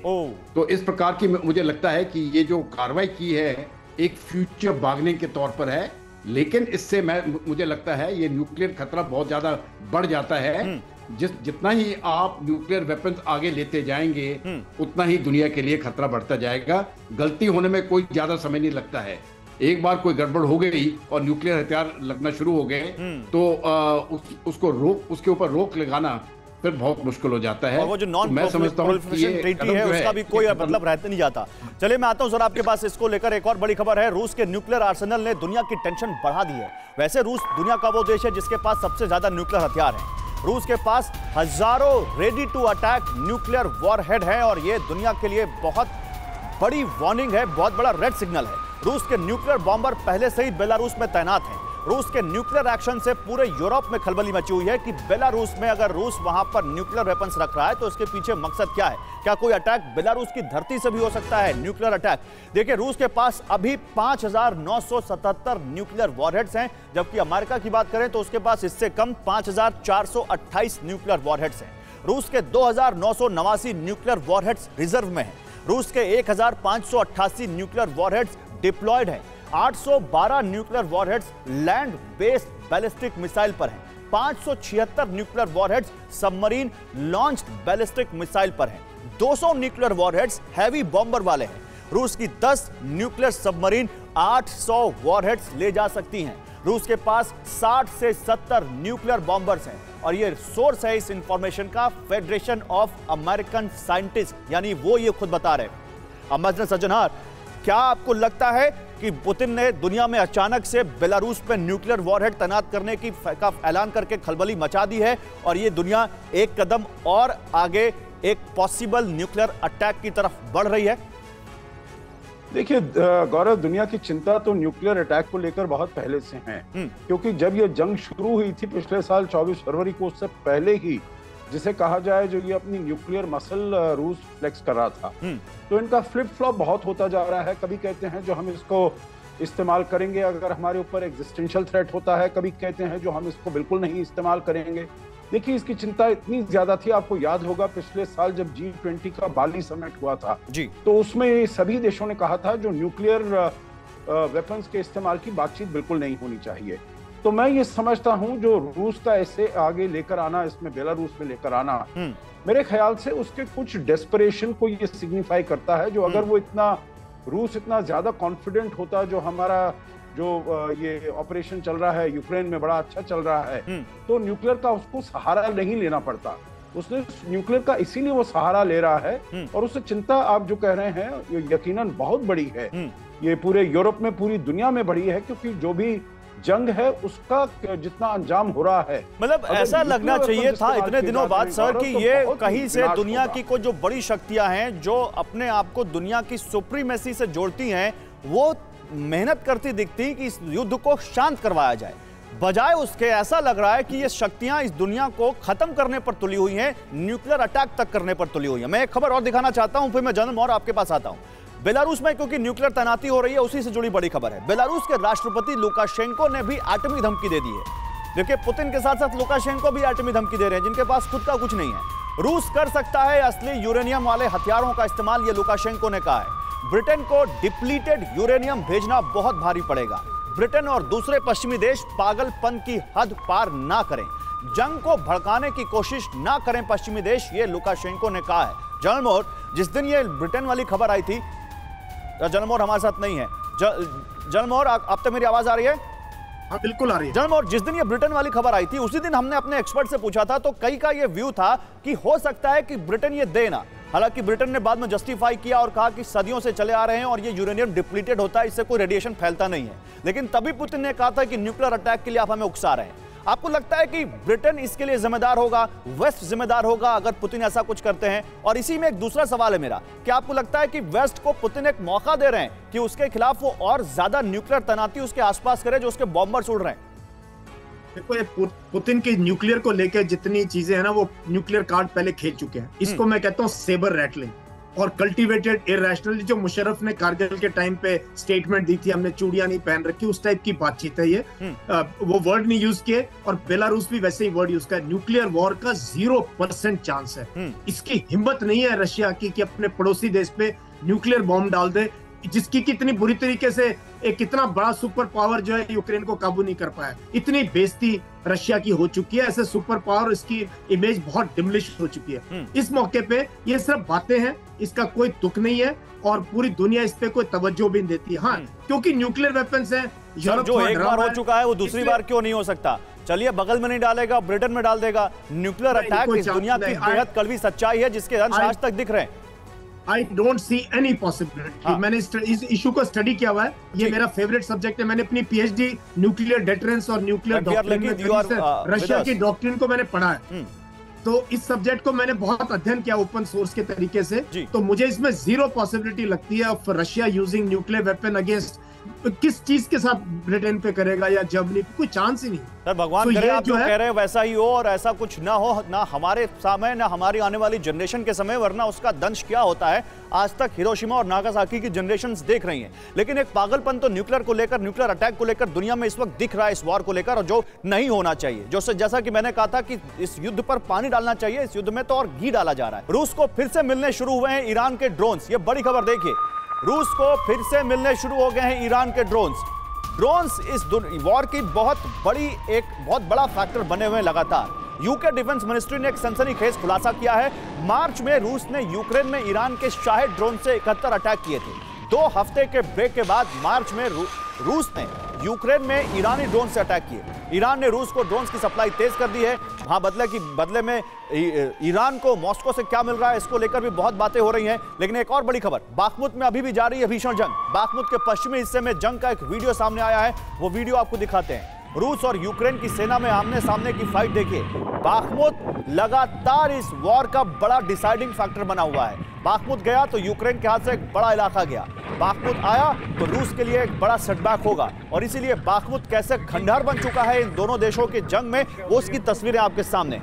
C: तो इस प्रकार की मुझे लगता है कि ये जो कार्रवाई की है एक फ्यूचर बार्गेनिंग के तौर पर है, लेकिन इससे मुझे लगता है ये न्यूक्लियर खतरा बहुत ज्यादा बढ़ जाता है। जितना ही आप न्यूक्लियर वेपन्स आगे लेते जाएंगे उतना ही दुनिया के लिए खतरा बढ़ता जाएगा। गलती होने में कोई ज्यादा समय नहीं लगता है। एक बार कोई गड़बड़ हो गई और न्यूक्लियर हथियार लगना शुरू हो गए तो उसके ऊपर रोक लगाना फिर बहुत मुश्किल हो जाता है।
A: और वो जो नॉन प्रोलिफरेशन ट्रीटी है उसका भी कोई मतलब रहते नहीं जाता। चलिए मैं आता हूं सर आपके पास, इसको लेकर एक और बड़ी खबर है। रूस के न्यूक्लियर आर्सेनल ने दुनिया की टेंशन बढ़ा दी है। वैसे रूस दुनिया का वो देश है जिसके पास सबसे ज्यादा न्यूक्लियर हथियार है। रूस के पास हजारों ready to attack nuclear warhead है और ये दुनिया के लिए बहुत बड़ी वार्निंग है, बहुत बड़ा रेड सिग्नल है। रूस के न्यूक्लियर बॉम्बर पहले से ही बेलारूस में तैनात हैं। रूस के न्यूक्लियर एक्शन से पूरे यूरोप में खलबली मची हुई है कि बेलारूस में अगर रूस वहां पर न्यूक्लियर वेपन्स रख रहा है तो इसके पीछे मकसद क्या है। क्या कोई अटैक बेलारूस की धरती से भी हो सकता है, न्यूक्लियर अटैक? देखिए रूस के पास अभी 5,977 न्यूक्लियर वॉरहेड्स हैं, जबकि अमेरिका की बात करें तो उसके पास इससे कम 5,428 न्यूक्लियर वॉरहेड्स हैं। रूस के 2,989 न्यूक्लियर वॉरहेड्स रिजर्व में हैं। रूस के 1,588 न्यूक्लियर वॉरहेड्स डिप्लॉयड हैं। 812 nuclear warheads land based ballistic missile पर हैं। 576 nuclear warheads submarine launched ballistic missile पर हैं। 200 न्यूक्लियर वॉरहेड्स हैवी बॉम्बर वाले हैं। रूस की 10 न्यूक्लियर सबमरीन 800 वॉरहेड्स ले जा सकती हैं। रूस के पास 60 से 70 न्यूक्लियर बॉम्बर्स हैं और ये सोर्स है इस इंफॉर्मेशन का फेडरेशन ऑफ अमेरिकन साइंटिस्ट, यानी वो ये खुद बता रहे हैं। अमरनाथ सज्जनहार, क्या आपको लगता है कि पुतिन ने दुनिया में अचानक से बेलारूस पे न्यूक्लियर वॉरहेड तैनात करने का ऐलान करके खलबली मचा दी है और ये दुनिया एक कदम और आगे एक पॉसिबल न्यूक्लियर अटैक की तरफ बढ़ रही है?
D: देखिए गौरव, दुनिया की चिंता तो न्यूक्लियर अटैक को लेकर बहुत पहले से है, क्योंकि जब ये जंग शुरू हुई थी पिछले साल 24 फरवरी को, उससे पहले ही जिसे कहा जाए जो ये अपनी न्यूक्लियर मसल रूस फ्लेक्स कर रहा था, तो इनका फ्लिप फ्लॉप बहुत होता जा रहा है। कभी कहते हैं जो हम इसको इस्तेमाल करेंगे अगर हमारे ऊपर एग्जिस्टेंशियल थ्रेट होता है, कभी कहते हैं जो हम इसको बिल्कुल नहीं इस्तेमाल करेंगे। देखिए इसकी चिंता इतनी ज्यादा थी, आपको याद होगा पिछले साल जब G20 का बाली समिट हुआ था जी, तो उसमें सभी देशों ने कहा था जो न्यूक्लियर वेपन्स के इस्तेमाल की बातचीत बिल्कुल नहीं होनी चाहिए। तो मैं ये समझता हूं जो रूस का ऐसे आगे लेकर आना, इसमें बेलारूस में लेकर आना, मेरे ख्याल से उसके कुछ डेस्परेशन को ये सिग्निफाई करता है। जो अगर वो रूस इतना ज्यादा कॉन्फिडेंट होता, जो हमारा जो ये ऑपरेशन चल रहा है यूक्रेन में बड़ा अच्छा चल रहा है, तो न्यूक्लियर का उसको सहारा नहीं लेना पड़ता। उसने न्यूक्लियर का इसीलिए वो सहारा ले रहा है और उससे चिंता आप जो कह रहे हैं ये यकीनन बहुत बड़ी है। ये पूरे यूरोप में, पूरी दुनिया में बड़ी है, क्योंकि जो भी जंग है उसका जितना अंजाम हो रहा है,
A: मतलब ऐसा लगना चाहिए था इतने दिनों बाद सर कि ये कहीं से दुनिया की कोई जो बड़ी शक्तियां हैं जो अपने आप को दुनिया की सुप्रीमेसी से जोड़ती हैं, वो मेहनत करती दिखती कि इस युद्ध को शांत करवाया जाए। बजाय उसके ऐसा लग रहा है कि ये शक्तियां इस दुनिया को खत्म करने पर तुली हुई हैं, न्यूक्लियर अटैक तक करने पर तुली हुई हैं। मैं एक खबर और दिखाना चाहता हूं, फिर मैं जनरल मौर्य आपके पास आता हूं। बेलारूस में क्योंकि न्यूक्लियर तैनाती हो रही है, उसी से जुड़ी बड़ी खबर है। बेलारूस के राष्ट्रपति लुकाशेंको ने भी एटमी धमकी दे दी है। देखिए पुतिन के साथ साथ लुकाशेंको भी एटमी धमकी दे रहे हैं, जिनके पास खुद का कुछ नहीं है। रूस कर सकता है असली यूरेनियम वाले हथियारों का इस्तेमाल, ये लुकाशेंको ने कहा है। ब्रिटेन को डिप्लीटेड यूरेनियम भेजना बहुत भारी पड़ेगा। ब्रिटेन और दूसरे पश्चिमी देश पागलपन की हद पार ना करें, जंग को भड़काने की कोशिश ना करें पश्चिमी देश, ये लुकाशेंको ने कहा है। जनरल मौर्य, जिस दिन ये ब्रिटेन वाली खबर आई थी, जनरल मौर्य हमारे साथ नहीं है। जनरल मौर्य, आप तक मेरी आवाज आ रही है?
B: हाँ बिल्कुल आ रही है।
A: जनरल मौर्य, जिस दिन ये ब्रिटेन वाली खबर आई थी उसी दिन हमने अपने एक्सपर्ट से पूछा था, तो कई का ये व्यू था कि हो सकता है कि ब्रिटेन ये दे ना। हालांकि ब्रिटेन ने बाद में जस्टिफाई किया और कहा कि सदियों से चले आ रहे हैं और ये यूरेनियम डिप्लीटेड होता है, इससे कोई रेडिएशन फैलता नहीं है। लेकिन तभी पुतिन ने कहा था कि न्यूक्लियर अटैक के लिए आप हमें उकसा रहे हैं। आपको लगता है कि ब्रिटेन इसके लिए जिम्मेदार होगा, वेस्ट जिम्मेदार होगा अगर पुतिन ऐसा कुछ करते हैं? और इसी में एक दूसरा सवाल है मेरा, क्या आपको लगता है कि वेस्ट को पुतिन एक मौका दे रहे हैं कि उसके खिलाफ वो और ज्यादा न्यूक्लियर तैनाती उसके आसपास करे, जो उसके बॉम्बर्स उड़ रहे हैं?
B: देखो ये पुतिन की न्यूक्लियर को लेकर जितनी चीजें हैं ना, वो न्यूक्लियर कार्ड पहले खेल चुके हैं। इसको मैं कहता हूँ सेबर रैटलिंग। और कल्टीवेटेड इरैशनली, जो मुशर्रफ ने कारगिल के टाइम पे स्टेटमेंट दी थी, हमने चूड़ियां नहीं पहन रखी, उस टाइप की बातचीत है ये। वो वर्ड नहीं यूज किए, और बेलारूस भी वैसे ही वर्ड यूज किया। न्यूक्लियर वॉर का 0% चांस है। इसकी हिम्मत नहीं है रशिया की कि अपने पड़ोसी देश पे न्यूक्लियर बॉम्ब डाल दे, जिसकी कितनी बुरी तरीके से एक इतना बड़ा सुपर पावर जो है यूक्रेन को काबू नहीं कर पाया। इतनी बेइज्जती रशिया की हो चुकी है, ऐसे सुपर पावर, इसकी इमेज बहुत डिमलिश हो चुकी है। इस मौके पे ये सिर्फ बातें हैं, इसका कोई तुक नहीं है, और पूरी दुनिया इस पे कोई तवज्जो भी नहीं देती है। हाँ, क्योंकि न्यूक्लियर वेपन्स हैं।
A: जो एक बार हो चुका है वो दूसरी बार क्यों नहीं हो सकता? चलिए, बगल में नहीं डालेगा, ब्रिटेन में डाल देगा। न्यूक्लियर अटैक इस दुनिया की बेहद कड़वी सच्चाई है, जिसके अंश आज तक दिख रहे हैं।
B: I don't see any possibility। मैंने इस इशू को स्टडी किया हुआ है, ये मेरा फेवरेट सब्जेक्ट है। मैंने अपनी पीएचडी न्यूक्लियर डेटरेंस और न्यूक्लियर डॉक्ट्रिन में रशिया की डॉक्ट्रिन को मैंने पढ़ा है। तो इस सब्जेक्ट को मैंने बहुत अध्ययन किया ओपन सोर्स के तरीके से। तो मुझे इसमें 0 पॉसिबिलिटी लगती है of Russia using nuclear weapon against. किस चीज के साथ ब्रिटेन पे करेगा या जर्मनी, कोई चांस ही नहीं।
A: सर भगवान करे आप जो कह रहे हैं वैसा ही हो, और ऐसा कुछ ना हो, ना हमारे समय ना हमारी आने वाली जनरेशन के समय, वरना उसका दंश क्या होता है आज तक हिरोशिमा और नागासाकी की जनरेशंस देख रही हैं। लेकिन एक पागलपन तो न्यूक्लियर को लेकर, न्यूक्लियर अटैक को लेकर दुनिया में इस वक्त दिख रहा है, इस वॉर को लेकर, और जो नहीं होना चाहिए। जो जैसा कि मैंने कहा था कि इस युद्ध पर पानी डालना चाहिए, इस युद्ध में तो और घी डाला जा रहा है। रूस को फिर से मिलने शुरू हुए हैं ईरान के ड्रोन्स। ये बड़ी खबर देखिए, रूस को फिर से मिलने शुरू हो गए हैं ईरान के ड्रोन्स इस वॉर की बहुत बड़ा फैक्टर बने हुए हैं लगातार। यूके डिफेंस मिनिस्ट्री ने एक सनसनीखेज खुलासा किया है। मार्च में रूस ने यूक्रेन में ईरान के शाहिद ड्रोन से 71 अटैक किए थे। 2 हफ्ते के ब्रेक के बाद मार्च में रूस ने यूक्रेन में ईरानी ड्रोन से अटैक किए। ईरान ने रूस को ड्रोन्स की सप्लाई तेज कर दी है। वहां बदले में ईरान को मॉस्को से क्या मिल रहा है, इसको लेकर भी बहुत बातें हो रही हैं। लेकिन एक और बड़ी खबर, बाखमुत में अभी भी जारी है भीषण जंग। बाखमुत के पश्चिमी हिस्से में जंग का एक वीडियो सामने आया है, वो वीडियो आपको दिखाते हैं। रूस और यूक्रेन की सेना में आमने सामने की फाइट देखिए। बाखमुत लगातार इस वॉर का बड़ा डिसाइडिंग फैक्टर बना हुआ है। बाखमुत गया तो यूक्रेन के हाथ से एक बड़ा इलाका गया, बाखमुत आया तो रूस के लिए एक बड़ा सेटबैक होगा। और इसीलिए बाखमुत कैसे खंडहर बन चुका है इन दोनों देशों के जंग में, वो उसकी तस्वीरें आपके सामने।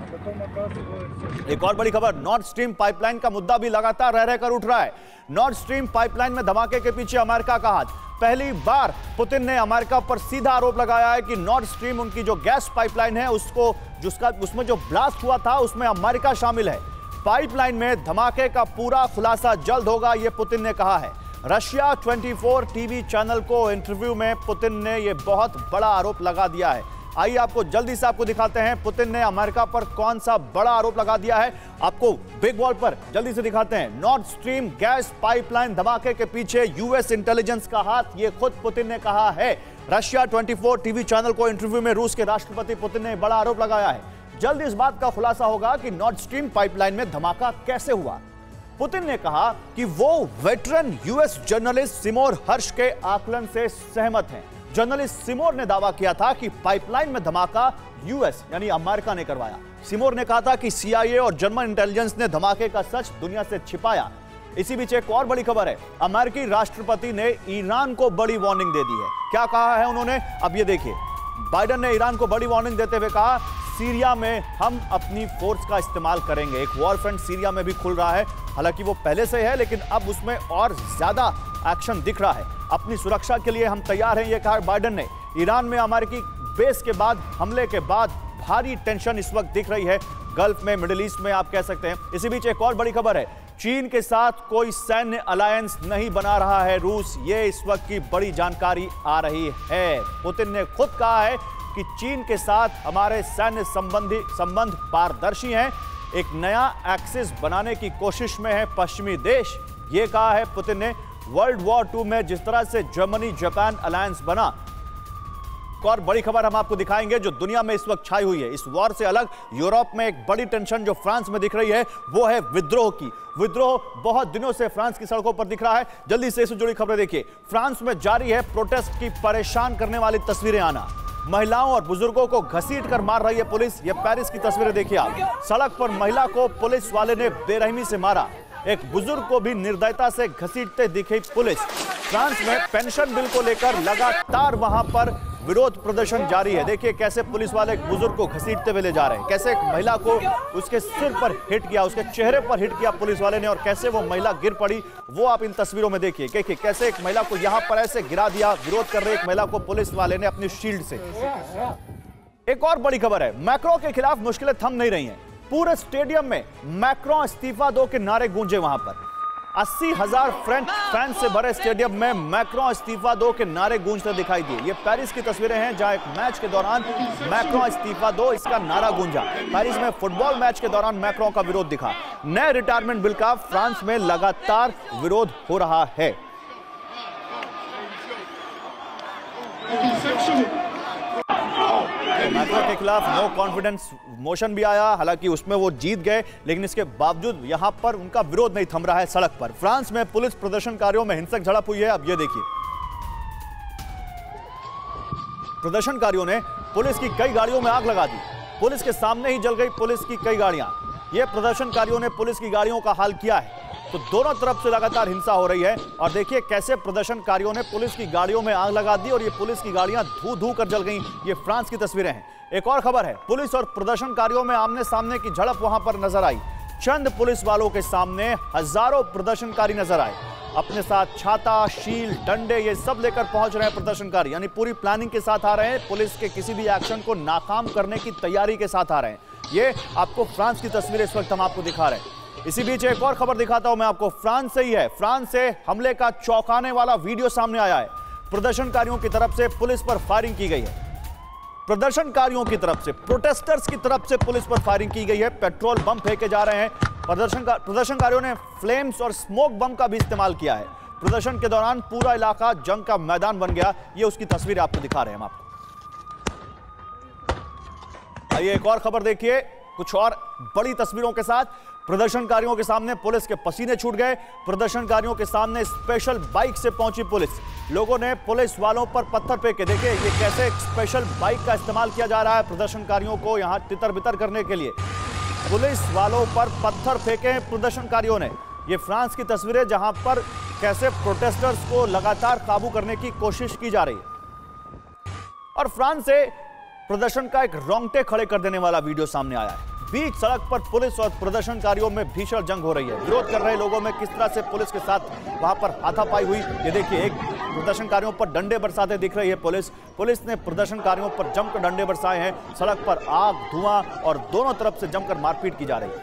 A: एक और बड़ी खबर, नॉर्थ स्ट्रीम पाइपलाइन का मुद्दा भी लगातार रह रहकर उठ रहा है। नॉर्थ स्ट्रीम पाइपलाइन में धमाके के पीछे अमेरिका का हाथ। पहली बार पुतिन ने अमेरिका पर सीधा आरोप लगाया है कि नॉर्थ स्ट्रीम, उनकी जो गैस पाइपलाइन है, उसमें जो ब्लास्ट हुआ था उसमें अमेरिका शामिल है। पाइपलाइन में धमाके का पूरा खुलासा जल्द होगा, यह पुतिन ने कहा है। रशिया 24 टीवी चैनल को इंटरव्यू में पुतिन ने यह बहुत बड़ा आरोप लगा दिया है। आइए आपको जल्दी से आपको दिखाते हैं पुतिन ने अमेरिका पर कौन सा बड़ा आरोप लगा दिया है। आपको बिग वॉल पर जल्दी से दिखाते हैं। नॉर्थ स्ट्रीम गैस पाइपलाइन धमाके के पीछे यूएस इंटेलिजेंस का हाथ, ये खुद पुतिन ने कहा है। रशिया 24 टीवी चैनल को इंटरव्यू में रूस के राष्ट्रपति पुतिन ने बड़ा आरोप लगाया है। जल्द इस बात का खुलासा होगा कि नॉर्थ स्ट्रीम पाइपलाइन में धमाका कैसे हुआ। पुतिन ने कहा कि वो वेटरन यूएस जर्नलिस्ट सिमोर हर्ष के आकलन से सहमत हैं। जर्नलिस्ट सिमोर ने दावा किया था कि पाइपलाइन में धमाका यूएस यानी अमेरिका ने करवाया। सिमोर ने कहा था कि सीआईए और जर्मन इंटेलिजेंस ने धमाके का सच दुनिया से छिपाया। इसी बीच एक और बड़ी खबर है, अमेरिकी राष्ट्रपति ने ईरान को बड़ी वार्निंग दे दी है। क्या कहा है उन्होंने, अब ये देखिए। बाइडेन ने ईरान को बड़ी वार्निंग देते हुए कहा, सीरिया में हम अपनी फोर्स का इस्तेमाल करेंगे। एक वॉर फ्रंट सीरिया में भी खुल रहा है, हालांकि वो पहले से है लेकिन अब उसमें और ज्यादा एक्शन दिख रहा है। अपनी सुरक्षा के लिए हम तैयार हैं, यह कहा बाइडेन ने। ईरान में अमेरिकी बेस के बाद हमले के बाद भारी टेंशन इस वक्त दिख रही है गल्फ में, मिडिल ईस्ट में आप कह सकते हैं। इसी बीच एक और बड़ी खबर है, चीन के साथ कोई सैन्य अलायंस नहीं बना रहा है रूस, ये इस वक्त की बड़ी जानकारी आ रही है। पुतिन ने खुद कहा है कि चीन के साथ हमारे सैन्य संबंध पारदर्शी हैं, एक नया एक्सिस बनाने की कोशिश में है पश्चिमी देश, ये कहा है पुतिन ने। वर्ल्ड वॉर 2 में जिस तरह से जर्मनी जापान अलायंस बना। और बड़ी खबर हम आपको दिखाएंगे जो दुनिया में इस वक्त छाई हुई है। इस वॉर से अलग यूरोप में एक बड़ी टेंशन जो फ्रांस में दिख रही है वो है विद्रोह की। विद्रोह बहुत दिनों से फ्रांस की सड़कों पर दिख रहा है। जल्दी से इससे जुड़ी खबरें देखिए। फ्रांस में जारी है प्रोटेस्ट की परेशान करने वाली तस्वीरें आना। महिलाओं और बुजुर्गों को घसीट कर मार रही है पुलिस। ये पेरिस की तस्वीरें देखिए आप। सड़क पर महिला को पुलिस वाले ने बेरहमी से मारा। एक बुजुर्ग को भी निर्दयता से घसीटते दिखी पुलिस। फ्रांस में पेंशन बिल को लेकर लगातार वहां पर विरोध प्रदर्शन जारी है। देखिए कैसे पुलिस वाले एक बुजुर्ग को घसीटते हुए ले जा रहे हैं, कैसे एक महिला को उसके सिर पर हिट किया, उसके चेहरे पर हिट किया पुलिस वाले ने, और कैसे वो महिला गिर पड़ी वो आप इन तस्वीरों में देखिए। देखिए कैसे एक महिला को यहां पर ऐसे गिरा दिया, विरोध कर रही एक महिला को पुलिस वाले ने अपनी शील्ड से। एक और बड़ी खबर है, मैक्रों के खिलाफ मुश्किलें थम नहीं रही हैं। पूरे स्टेडियम में मैक्रों इस्तीफा दो के नारे गूंजे। वहां पर 80,000 फ्रेंच फैंस से भरे स्टेडियम में मैक्रों इस्तीफा दो के नारे गूंजते दिखाई दिए। ये पेरिस की तस्वीरें हैं जहां एक मैच के दौरान मैक्रों इस्तीफा दो इसका नारा गूंजा। पेरिस में फुटबॉल मैच के दौरान मैक्रों का विरोध दिखा। नए रिटायरमेंट बिल का फ्रांस में लगातार विरोध हो रहा है। मैक्रों के खिलाफ नो कॉन्फिडेंस मोशन भी आया, हालांकि उसमें वो जीत गए, लेकिन इसके बावजूद यहां पर उनका विरोध नहीं थम रहा है। सड़क पर फ्रांस में पुलिस प्रदर्शनकारियों में हिंसक झड़प हुई है। अब ये देखिए, प्रदर्शनकारियों ने पुलिस की कई गाड़ियों में आग लगा दी। पुलिस के सामने ही जल गई पुलिस की कई गाड़ियां। ये प्रदर्शनकारियों ने पुलिस की गाड़ियों का हाल किया है। तो दोनों तरफ से लगातार हिंसा हो रही है और देखिए कैसे प्रदर्शनकारियों ने पुलिस की गाड़ियों में आग लगा दी और ये पुलिस की गाड़ियां धू धू कर जल गईं। ये फ्रांस की तस्वीरें हैं। एक और खबर है, पुलिस और प्रदर्शनकारियों में आमने सामने की झड़प वहां पर नजर आई। चंद पुलिस वालों के सामने हजारों प्रदर्शनकारी नजर आए। अपने साथ छाता, शील, डंडे ये सब लेकर पहुंच रहे हैं प्रदर्शनकारी, यानी पूरी प्लानिंग के साथ आ रहे हैं। पुलिस के किसी भी एक्शन को नाकाम करने की तैयारी के साथ आ रहे हैं। ये आपको फ्रांस की तस्वीरें इस वक्त हम आपको दिखा रहे हैं। इसी बीच एक और खबर दिखाता हूं मैं आपको, फ्रांस से ही है। फ्रांस से हमले का चौंकाने वाला वीडियो सामने आया है। प्रदर्शनकारियों की तरफ से पुलिस पर फायरिंग की गई है। प्रदर्शनकारियों की तरफ से, प्रोटेस्टर्स की तरफ से पुलिस पर फायरिंग की गई है। पेट्रोल बम फेंके जा रहे हैं। प्रदर्शनकारियों ने फ्लेम्स और स्मोक बम का भी इस्तेमाल किया है। प्रदर्शन के दौरान पूरा इलाका जंग का मैदान बन गया। ये उसकी तस्वीर आपको दिखा रहे हैं हम आपको। आइए एक और खबर देखिए, कुछ और बड़ी तस्वीरों के साथ। प्रदर्शनकारियों के सामने पुलिस के पसीने छूट गए। प्रदर्शनकारियों के सामने स्पेशल बाइक से पहुंची पुलिस। लोगों ने पुलिस वालों पर पत्थर फेंके। देखिए ये कैसे स्पेशल बाइक का इस्तेमाल किया जा रहा है प्रदर्शनकारियों को यहां तितर बितर करने के लिए। पुलिस वालों पर पत्थर फेंके हैं प्रदर्शनकारियों ने। ये फ्रांस की तस्वीरें जहां पर कैसे प्रोटेस्टर्स को लगातार काबू करने की कोशिश की जा रही है। और फ्रांस से प्रदर्शन का एक रोंगटे खड़े कर देने वाला वीडियो सामने आया है। बीच सड़क पर पुलिस और प्रदर्शनकारियों में भीषण जंग हो रही है। विरोध कर रहे लोगों में किस तरह से पुलिस के साथ वहां पर हाथापाई हुई, ये देखिए। एक प्रदर्शनकारियों पर डंडे बरसाते दिख रही है पुलिस। पुलिस ने प्रदर्शनकारियों पर जमकर डंडे बरसाए हैं। सड़क पर आग, धुआं और दोनों तरफ से जमकर मारपीट की जा रही है।